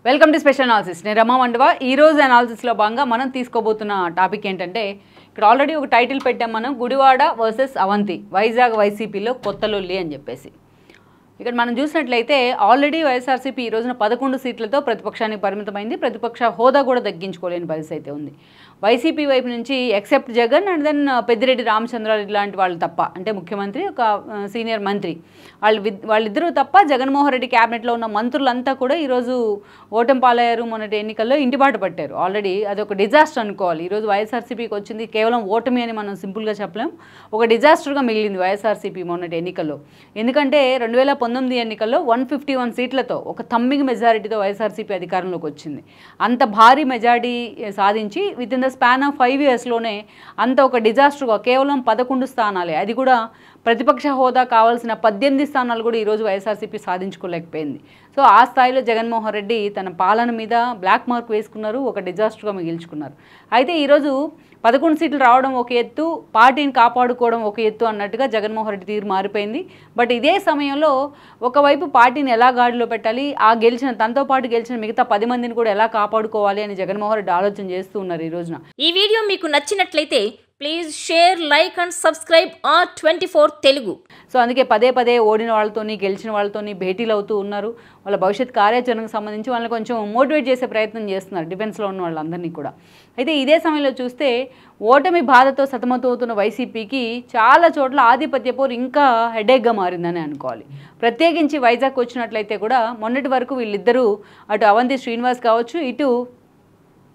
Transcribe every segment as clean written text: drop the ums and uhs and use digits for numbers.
Welcome to special analysis. నేను రమా మండవా. ఈరోజు అనాలిసిస్లో భాగంగా మనం తీసుకోబోతున్న టాపిక్ ఏంటంటే, ఇక్కడ ఆల్రెడీ ఒక టైటిల్ పెట్టాం మనం, గుడివాడ వర్సెస్ అవంతి, వైజాగ్ వైసీపీలో కొత్త లొల్లి అని చెప్పేసి. ఇక్కడ మనం చూసినట్లయితే ఆల్రెడీ వైఎస్ఆర్సీపీ ఈ రోజున 11 సీట్లతో ప్రతిపక్షానికి పరిమితమైంది. ప్రతిపక్ష హోదా కూడా దక్కించుకోలేని పరిస్థితి అయితే ఉంది. వైసీపీ వైపు నుంచి except Jagan and then Peddireddy Ramachandra Reddy లాంటి వాళ్ళు తప్ప, అంటే ముఖ్యమంత్రి ఒక సీనియర్ మంత్రి వాళ్ళిద్దరూ తప్ప జగన్మోహన్ రెడ్డి క్యాబినెట్లో ఉన్న మంత్రులంతా కూడా ఈరోజు ఓటమి పాలయ్యారు. మొన్నటి ఎన్నికల్లో ఇంటిబాటు పట్టారు. ఆల్రెడీ అదొక డిజాస్టర్ అనుకోవాలి. ఈరోజు వైఎస్ఆర్సీపీకి వచ్చింది కేవలం ఓటమి అని మనం సింపుల్గా చెప్పలేం. ఒక డిజాస్టర్గా మిగిలింది వైఎస్ఆర్సీపీ మొన్నటి ఎన్నికల్లో. ఎందుకంటే 2019 ఎన్నికల్లో 151 సీట్లతో ఒక థమ్మింగ్ మెజారిటీతో వైఎస్ఆర్సీపీ అధికారంలోకి వచ్చింది. అంత భారీ మెజారిటీ సాధించి with in the span of 5 ఇయర్స్లోనే అంత ఒక డిజాస్టర్గా కేవలం 11 స్థానాలే, అది కూడా ప్రతిపక్ష హోదా కావాల్సిన 18 స్థానాలు కూడా ఈరోజు వైఎస్ఆర్సీపీ సాధించుకోలేకపోయింది. సో ఆ స్థాయిలో జగన్మోహన్ రెడ్డి తన పాలన మీద బ్లాక్ మార్క్ వేసుకున్నారు, ఒక డిజాస్టర్గా మిగిల్చుకున్నారు. అయితే ఈరోజు 11 సీట్లు రావడం ఒక ఎత్తు, పార్టీని కాపాడుకోవడం ఒక ఎత్తు అన్నట్టుగా జగన్మోహన్ రెడ్డి తీరు మారిపోయింది. బట్ ఇదే సమయంలో ఒకవైపు పార్టీని ఎలా గాడిలో పెట్టాలి, తనతో పాటు గెలిచిన మిగతా 10 మందిని కూడా ఎలా కాపాడుకోవాలి అని జగన్మోహన్ రెడ్డి ఆలోచన చేస్తూ ఉన్నారు ఈ రోజున. ఈ వీడియో మీకు నచ్చినట్లయితే please share, like and subscribe R24 Telugu. So అందుకే పదే పదే ఓడిన వాళ్ళతోని గెలిచిన వాళ్ళతోని భేటీలు అవుతూ ఉన్నారు. వాళ్ళ భవిష్యత్ కార్యాచరణకు సంబంధించి వాళ్ళని కొంచెం మోటివేట్ చేసే ప్రయత్నం చేస్తున్నారు, డిఫెన్స్లో ఉన్న వాళ్ళందరినీ కూడా. అయితే ఇదే సమయంలో చూస్తే ఓటమి బాధతో సతమతమవుతున్న వైసీపీకి చాలా చోట్ల ఆధిపత్య పోరు ఇంకా హెడేక్గా మారిందని అనుకోవాలి. ప్రత్యేకించి వైజాగ్ వచ్చినట్లయితే కూడా మొన్నటి వరకు వీళ్ళిద్దరూ, అటు అవంతి శ్రీనివాస్ కావచ్చు, ఇటు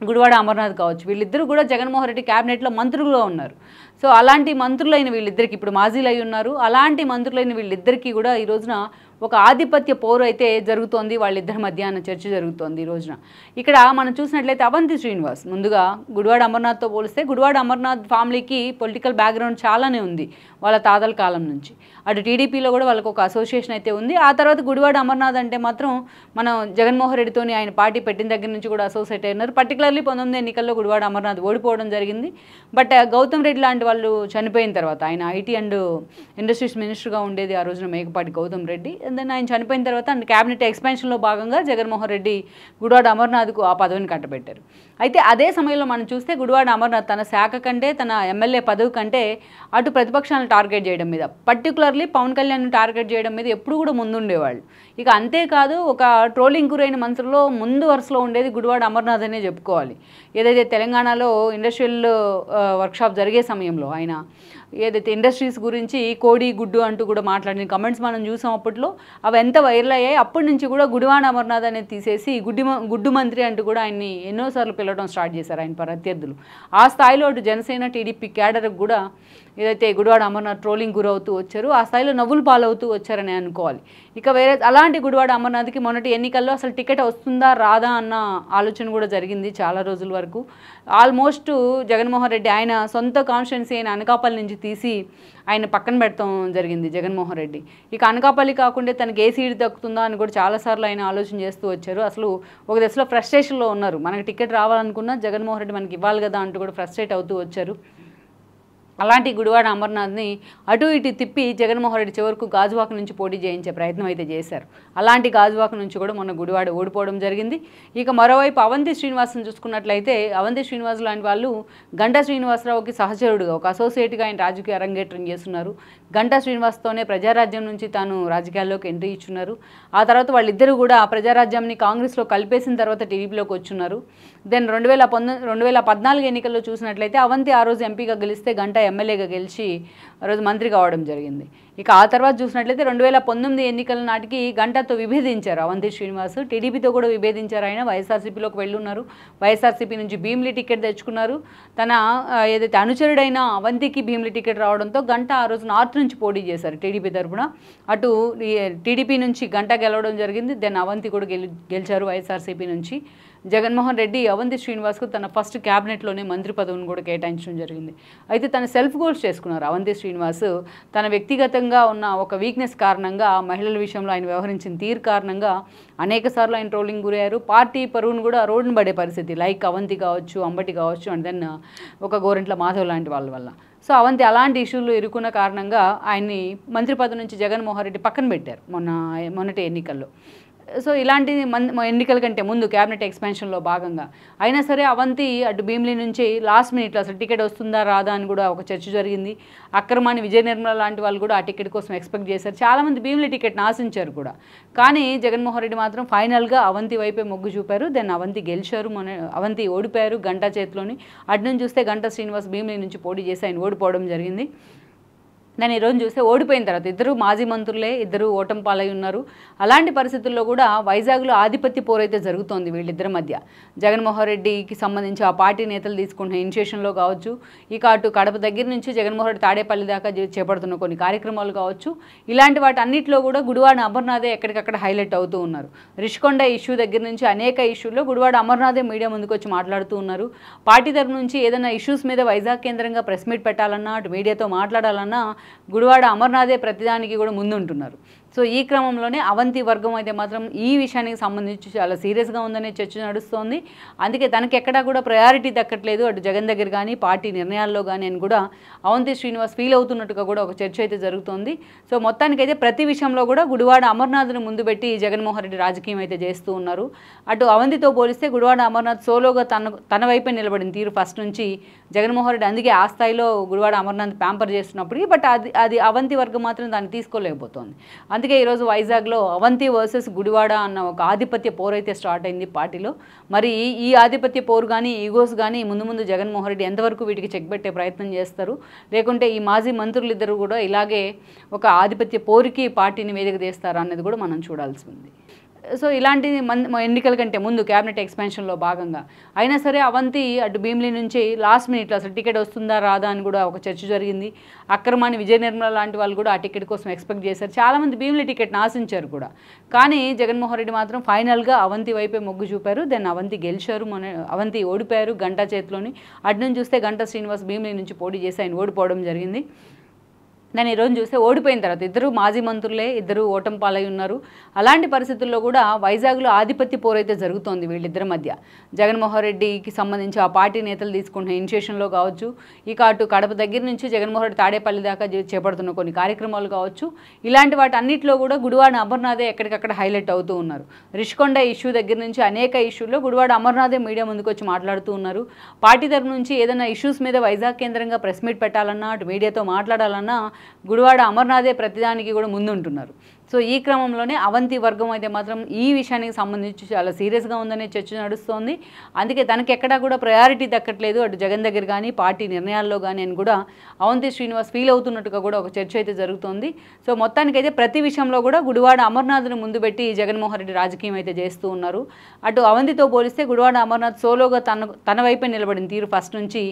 గుడివాడ అమర్నాథ్ కావచ్చు, వీళ్ళిద్దరూ కూడా జగన్మోహన్ రెడ్డి క్యాబినెట్లో మంత్రులుగా ఉన్నారు. సో అలాంటి మంత్రులైన వీళ్ళిద్దరికి, ఇప్పుడు మాజీలు అయి ఉన్నారు, అలాంటి మంత్రులైన వీళ్ళిద్దరికీ కూడా ఈ రోజున ఒక ఆధిపత్య పోరు అయితే జరుగుతోంది. వాళ్ళిద్దరి మధ్య చర్చ జరుగుతోంది ఈ రోజున. ఇక్కడ మనం చూసినట్లయితే అవంతి శ్రీనివాస్ ముందుగా గుడివాడ అమర్నాథ్తో పోలిస్తే గుడివాడ అమర్నాథ్ ఫ్యామిలీకి పొలిటికల్ బ్యాక్గ్రౌండ్ చాలానే ఉంది వాళ్ళ తాతల కాలం నుంచి. అటు టీడీపీలో కూడా వాళ్ళకు ఒక అసోసియేషన్ అయితే ఉంది. ఆ తర్వాత గుడివాడ అమర్నాథ్ అంటే మాత్రం మనం జగన్మోహన్ రెడ్డితోని ఆయన పార్టీ పెట్టిన దగ్గర నుంచి కూడా అసోసియేట్ అయినారు. పర్టికులర్లీ 19 ఎన్నికల్లో గుడివాడ అమర్నాథ్ ఓడిపోవడం జరిగింది. బట్ గౌతమ్ రెడ్డి లాంటి వాళ్ళు చనిపోయిన తర్వాత, ఆయన ఐటీ అండ్ ఇండస్ట్రీస్ మినిస్టర్గా ఉండేది ఆ రోజున మేకపాటి గౌతమ్ రెడ్డి. దెన్ ఆయన చనిపోయిన తర్వాత క్యాబినెట్ ఎక్స్పాన్షన్లో భాగంగా జగన్మోహన్ రెడ్డి గుడివాడ అమర్నాథ్కు ఆ పదవిని కట్టబెట్టారు. అయితే అదే సమయంలో మనం చూస్తే గుడివాడ అమర్నాథ్ తన శాఖ కంటే, తన ఎమ్మెల్యే పదవి కంటే అటు ప్రతిపక్షాలను టార్గెట్ చేయడం మీద, పర్టికులర్లీ పవన్ కళ్యాణ్ని టార్గెట్ చేయడం మీద ఎప్పుడు కూడా ముందుండేవాళ్ళు. ఇక అంతేకాదు, ఒక ట్రోలింగ్ గురైన మంత్రుల్లో ముందు వరుసలో ఉండేది గుడివాడ అమర్నాథ్ అనే చెప్పుకోవాలి. ఏదైతే తెలంగాణలో ఇండస్ట్రియల్ వర్క్షాప్ జరిగే సమయంలో ఆయన ఏదైతే ఇండస్ట్రీస్ గురించి కోడి గుడ్డు అంటూ కూడా మాట్లాడిన కమెంట్స్ మనం చూసాం అప్పట్లో, అవి ఎంత వైరల్ అయ్యాయి. అప్పటి నుంచి కూడా గుడివాడ అమర్నాథ్ అనేది తీసేసి గుడ్డు మంత్రి అంటూ కూడా ఆయన్ని ఎన్నోసార్లు పిలవడం స్టార్ట్ చేశారు ఆయన ప్రత్యర్థులు. ఆ స్థాయిలో అటు జనసేన టీడీపీ క్యాడర్కి కూడా ఏదైతే గుడివాడ అమర్నాథ్ ట్రోలింగ్ గురవుతూ వచ్చారు, ఆ స్థాయిలో నవ్వులు పాలవుతూ వచ్చారని అనుకోవాలి. ఇక వేరే అలాంటి గుడివాడ అమర్నాథ్కి మొన్నటి ఎన్నికల్లో అసలు టికెట్ వస్తుందా రాదా అన్న ఆలోచన కూడా జరిగింది చాలా రోజుల వరకు. ఆల్మోస్ట్ జగన్మోహన్ రెడ్డి ఆయన సొంత కాన్స్టిట్యున్సీ అయిన అనకాపల్లి నుంచి తీసి ఆయన పక్కన పెడతాం జరిగింది జగన్మోహన్ రెడ్డి. ఇక అనకాపల్లి కాకుండా తనకి ఏ సీట్ దక్కుతుందా అని కూడా చాలాసార్లు ఆయన ఆలోచన చేస్తూ వచ్చారు. అసలు ఒక దశలో ఫ్రస్ట్రేషన్లో ఉన్నారు. మనకి టికెట్ రావాలనుకున్నా జగన్మోహన్ రెడ్డి మనకి ఇవ్వాలి కదా అంటూ కూడా ఫ్రస్ట్రేట్ అవుతూ వచ్చారు. అలాంటి గుడివాడ అమర్నాథ్ని అటు ఇటు తిప్పి జగన్మోహన్ రెడ్డి చివరకు గాజువాక నుంచి పోటీ చేయించే ప్రయత్నం అయితే చేశారు. అలాంటి గాజువాక నుంచి కూడా మొన్న గుడివాడ ఓడిపోవడం జరిగింది. ఇక మరోవైపు అవంతి శ్రీనివాస్ని చూసుకున్నట్లయితే, అవంతి శ్రీనివాస్ లాంటి వాళ్ళు గంటా శ్రీనివాసరావుకి సహచరుడుగా, ఒక అసోసియేట్గా ఆయన రాజకీయ అరంగేట్రం చేస్తున్నారు. గంటా శ్రీనివాస్తోనే ప్రజారాజ్యం నుంచి తాను రాజకీయాల్లోకి ఎంట్రీ ఇచ్చున్నారు. ఆ తర్వాత వాళ్ళిద్దరూ కూడా ప్రజారాజ్యంని కాంగ్రెస్లో కలిపేసిన తర్వాత టీడీపీలోకి వచ్చున్నారు. దెన్ 2014 ఎన్నికల్లో చూసినట్లయితే అవంతి ఆ రోజు ఎంపీగా గెలిస్తే గంటా ఎమ్మెల్యేగా గెలిచి ఆ రోజు మంత్రి కావడం జరిగింది. ఇక ఆ తర్వాత చూసినట్లయితే 2019 ఎన్నికల నాటికి గంటాతో విభేదించారు అవంతి శ్రీనివాస్. టీడీపీతో కూడా విభేదించారు. ఆయన వైఎస్ఆర్సీపీలోకి వెళ్ళున్నారు. వైఎస్ఆర్సీపీ నుంచి భీమిలి టికెట్ తెచ్చుకున్నారు. తన ఏదైతే అనుచరుడైన అవంతికి భీమిలి టికెట్ రావడంతో గంటా ఆ రోజు నార్త్ నుంచి పోటీ చేశారు టీడీపీ తరఫున. అటు టీడీపీ నుంచి గంటా గెలవడం జరిగింది. దెన్ అవంతి కూడా గెలిచారు వైఎస్ఆర్సీపీ నుంచి. జగన్మోహన్ రెడ్డి అవంతి శ్రీనివాస్కు తన ఫస్ట్ క్యాబినెట్లోనే మంత్రి పదవిని కూడా కేటాయించడం జరిగింది. అయితే తన సెల్ఫ్ గోల్స్ చేసుకున్నారు అవంతి శ్రీనివాస్. తన వ్యక్తిగతంగా ఉన్న ఒక వీక్నెస్ కారణంగా, మహిళల విషయంలో ఆయన వ్యవహరించిన తీరు కారణంగా అనేకసార్లు ఆయన ట్రోలింగ్ గురయ్యారు. పార్టీ పరువును కూడా రోడ్డును పడే పరిస్థితి, లైక్ అవంతి కావచ్చు, అంబటి కావచ్చు, అండ్ దెన్ ఒక గోరెంట్ల మాధవ్ లాంటి వాళ్ళ వల్ల. సో అవంతి అలాంటి ఇష్యూలు ఇరుక్కున్న కారణంగా ఆయన్ని మంత్రి పదవి నుంచి జగన్మోహన్ రెడ్డి పక్కన పెట్టారు మొన్నటి ఎన్నికల్లో. సో ఇలాంటి ఎన్నికల కంటే ముందు క్యాబినెట్ ఎక్స్పాన్షన్లో భాగంగా అయినా సరే అవంతి అటు భీమిలి నుంచి లాస్ట్ మినిట్లో అసలు టికెట్ వస్తుందా రాదా అని కూడా ఒక చర్చ జరిగింది. అక్రమాన్ని విజయ నిర్మల లాంటి వాళ్ళు కూడా ఆ టికెట్ కోసం ఎక్స్పెక్ట్ చేశారు. చాలామంది భీమిలి టికెట్ని ఆశించారు కూడా. కానీ జగన్మోహన్ రెడ్డి మాత్రం ఫైనల్గా అవంతి వైపే మొగ్గు చూపారు. దెన్ అవంతి గెలిచారు. అవంతి ఓడిపోయారు గంటా చేతిలోని. అటు నుంచి చూస్తే గంటా శ్రీనివాస్ భీమిలి నుంచి పోటీ చేసి ఆయన ఓడిపోవడం జరిగింది. నేను ఈరోజు చూస్తే ఓడిపోయిన తర్వాత ఇద్దరు మాజీ మంత్రులే, ఇద్దరు ఓటమి పాలై ఉన్నారు. అలాంటి పరిస్థితుల్లో కూడా వైజాగ్లో ఆధిపత్య పోరైతే జరుగుతోంది వీళ్ళిద్దరి మధ్య. జగన్మోహన్ రెడ్డికి సంబంధించి ఆ పార్టీ నేతలు తీసుకుంటున్న ఇనిషియేషన్లో కావచ్చు, ఇక అటు కడప దగ్గర నుంచి జగన్మోహన్ రెడ్డి తాడేపల్లి దాకా చేపడుతున్న కొన్ని కార్యక్రమాలు కావచ్చు, ఇలాంటి వాటి అన్నింటిలో కూడా గుడివాడ అమర్నాథే ఎక్కడికక్కడ హైలైట్ అవుతూ ఉన్నారు. రిషికొండ ఇష్యూ దగ్గర నుంచి అనేక ఇష్యూల్లో గుడివాడ అమర్నాథే మీడియా ముందుకు వచ్చి మాట్లాడుతూ ఉన్నారు. పార్టీ తరఫు నుంచి ఏదైనా ఇష్యూస్ మీద వైజాగ్ కేంద్రంగా ప్రెస్ మీట్ పెట్టాలన్నా, అటు మీడియాతో మాట్లాడాలన్నా గుడివాడ అమర్నాథే ప్రతిదానికి కూడా ముందుంటున్నారు. సో ఈ క్రమంలోనే అవంతి వర్గం అయితే మాత్రం ఈ విషయానికి సంబంధించి చాలా సీరియస్గా ఉందనే చర్చ నడుస్తోంది. అందుకే తనకి ఎక్కడా కూడా ప్రయారిటీ దక్కట్లేదు అటు జగన్ దగ్గర కానీ పార్టీ నిర్ణయాల్లో కానీ అని కూడా అవంతి శ్రీనివాస్ ఫీల్ అవుతున్నట్టుగా కూడా ఒక చర్చ అయితే జరుగుతోంది. సో మొత్తానికైతే ప్రతి విషయంలో కూడా గుడివాడ అమర్నాథ్ను ముందు పెట్టి జగన్మోహన్ రెడ్డి రాజకీయం అయితే చేస్తూ ఉన్నారు. అటు అవంతితో పోలిస్తే గుడివాడ అమర్నాథ్ సోలోగా తన వైపే నిలబడిన తీరు ఫస్ట్ నుంచి జగన్మోహన్ రెడ్డి అందుకే ఆ స్థాయిలో గుడివాడ అమర్నాథ్ ప్యాంపర్ చేస్తున్నప్పటికీ బట్ అది అవంతి వర్గం మాత్రం దాన్ని తీసుకోలేకపోతుంది. అందుకే ఈరోజు వైజాగ్లో అవంతి వర్సెస్ గుడివాడ అన్న ఒక ఆధిపత్య పోరు అయితే స్టార్ట్ అయింది పార్టీలో. మరి ఈ ఆధిపత్య పోరు కానీ ఈగోస్ కానీ ముందు జగన్మోహన్ రెడ్డి ఎంతవరకు వీటికి చెక్ పెట్టే ప్రయత్నం చేస్తారు, లేకుంటే ఈ మాజీ మంత్రులు ఇద్దరు కూడా ఇలాగే ఒక ఆధిపత్య పోరుకి పార్టీని వేదిక తీస్తారా అనేది కూడా మనం చూడాల్సి ఉంది. సో ఇలాంటి ఎన్నికల కంటే ముందు క్యాబినెట్ ఎక్స్పాన్షన్లో భాగంగా అయినా సరే అవంతి అటు భీమిలి నుంచి లాస్ట్ మినిట్లో అసలు టికెట్ వస్తుందా రాదా అని కూడా ఒక చర్చ జరిగింది. అక్రమాన్ని విజయ నిర్మల లాంటి వాళ్ళు కూడా ఆ టికెట్ కోసం ఎక్స్పెక్ట్ చేశారు. చాలామంది భీమిలి టికెట్ని ఆశించారు కూడా. కానీ జగన్మోహన్ రెడ్డి మాత్రం ఫైనల్గా అవంతి వైపే మొగ్గు చూపారు. దెన్ అవంతి గెలిచారు. అవంతి ఓడిపోయారు గంటా చేతిలోని. అటు నుంచి చూస్తే గంటా శ్రీనివాస్ భీమిలి నుంచి పోటీ చేసి ఆయన ఓడిపోవడం జరిగింది. నేను ఈరోజు చూస్తే ఓడిపోయిన తర్వాత ఇద్దరు మాజీ మంత్రులే, ఇద్దరు ఓటమి పాలై ఉన్నారు. అలాంటి పరిస్థితుల్లో కూడా వైజాగ్లో ఆధిపత్య పోరైతే జరుగుతోంది వీళ్ళిద్దరి మధ్య. జగన్మోహన్ రెడ్డికి సంబంధించి ఆ పార్టీ నేతలు తీసుకుంటున్న ఇనిషియేషన్లో కావచ్చు, ఇక అటు కడప దగ్గర నుంచి జగన్మోహన్ రెడ్డి తాడేపల్లి దాకా చేపడుతున్న కొన్ని కార్యక్రమాలు కావచ్చు, ఇలాంటి వాటి అన్నింటిలో కూడా గుడివాడ అమర్నాథే ఎక్కడికక్కడ హైలైట్ అవుతూ ఉన్నారు. రిషికొండ ఇష్యూ దగ్గర నుంచి అనేక ఇష్యూల్లో గుడివాడ అమర్నాథే మీడియా ముందుకు వచ్చి మాట్లాడుతూ ఉన్నారు. పార్టీ తరఫు నుంచి ఏదైనా ఇష్యూస్ మీద వైజాగ్ కేంద్రంగా ప్రెస్ మీట్ పెట్టాలన్నా, అటు మీడియాతో మాట్లాడాలన్నా గుడివాడ అమర్నాథే ప్రతిదానికి కూడా ముందుంటున్నారు. సో ఈ క్రమంలోనే అవంతి వర్గం అయితే మాత్రం ఈ విషయానికి సంబంధించి చాలా సీరియస్గా ఉందనే చర్చ నడుస్తోంది. అందుకే తనకి ఎక్కడా కూడా ప్రయారిటీ దక్కట్లేదు అటు జగన్ దగ్గర కానీ పార్టీ నిర్ణయాల్లో కానీ అని కూడా అవంతి శ్రీనివాస్ ఫీల్ అవుతున్నట్టుగా కూడా ఒక చర్చ అయితే జరుగుతోంది. సో మొత్తానికైతే ప్రతి విషయంలో కూడా గుడివాడ అమర్నాథ్ను ముందు పెట్టి జగన్మోహన్ రెడ్డి రాజకీయం అయితే చేస్తూ ఉన్నారు. అటు అవంతితో పోలిస్తే గుడివాడ అమర్నాథ్ సోలోగా తన వైపే నిలబడిన తీరు ఫస్ట్ నుంచి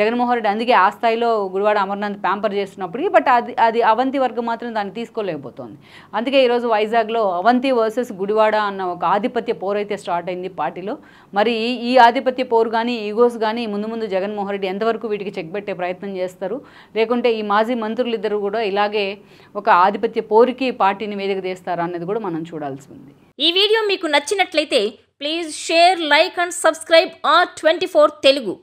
జగన్మోహన్ రెడ్డి అందుకే ఆ స్థాయిలో గుడివాడ అమర్నాథ్ ప్యాంపర్ చేస్తున్నప్పటికీ బట్ అది అవంతి వర్గం మాత్రం దాన్ని తీసుకోలేకపోతుంది. అందుకే ఈరోజు వైజాగ్లో అవంతి వర్సెస్ గుడివాడ అన్న ఒక ఆధిపత్య పోరు అయితే స్టార్ట్ అయింది పార్టీలో. మరి ఈ ఆధిపత్య పోరు కానీ ఈగోస్ కానీ ముందు జగన్మోహన్ రెడ్డి ఎంతవరకు వీటికి చెక్ పెట్టే ప్రయత్నం చేస్తారు, లేకుంటే ఈ మాజీ మంత్రులు ఇద్దరు కూడా ఇలాగే ఒక ఆధిపత్య పోరుకి పార్టీని వేదిక తీస్తారా అనేది కూడా మనం చూడాల్సి ఉంది. ఈ వీడియో మీకు నచ్చినట్లయితే please share, like and subscribe R24 Telugu.